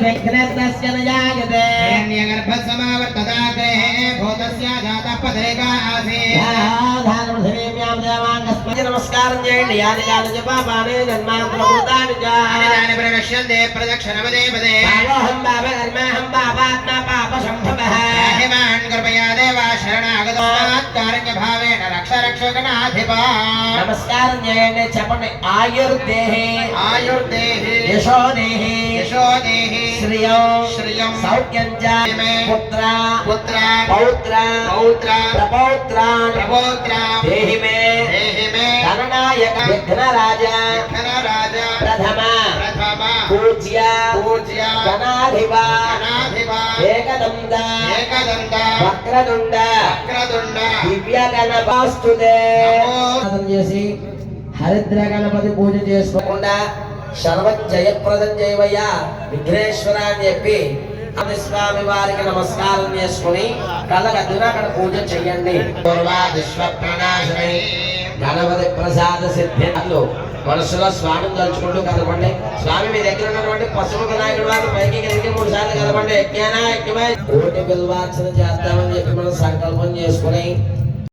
विघ्नस्य न जायते हिरण्यगर्भसमावर्तदाग्रे भूतस्य जातः पदेका आसीत् धानमधेम्यां देवाङ्गस्मै नमस्कारं చేయండి యాని కాల జపాపానే జన్మాంతరభూతాని जानि प्रनश्यन्ते प्रदक्षिणपदे पदे పావహం పాప కర్మహం పాపాత్మ పాప సంభవః हिमान् कृपया देवा शरणागतोत्कारण्यभावेन रक्ष रक्षकनाधिपा నమస్కారం చేయండి చెప్పండి ఆయుర్దేహి आयुर्देहि యశోదేహి यशोदेहि శ్రియం श्रियं సౌఖ్యం చ పుత్ర पुत्र పౌత్ర पौत्र ప్రపౌత్రాన్ प्रपौत्र దేహి మే देहि मे గణనాయక విఘ్నరాజ धनराज ప్రథమ प्रथम పూజ్య पूज्य గణాధిప गणाधिपा ఏకదంత एकदन्त వక్రతుండ वक्रतुण्ड దివ్య గణపాస్తుతే నమో చేసి హరిద్ర గణపతి పూజ చేసుకోకుండా సర్వ జయప్రదం చేయవయ్యా విఘ్నేశ్వర అని చెప్పి స్వామి వారికి నమస్కారం చేసుకుని కళ్ళగద్దున అక్కడ పూజ చెయ్యండి గణపతి ప్రసాద సిద్ధిలో మనసులో స్వామిని తలుచుకుంటూ కదపండి స్వామి మీ దగ్గర ఉన్నటువంటి పసుపు వినాయకుడు వారు పైకి కిందకి 3 సార్లు కదపండి యజ్ఞాన యజ్ఞమై కోటి బిల్వార్చన చేద్దామని చెప్పి మనం సంకల్పం చేసుకుని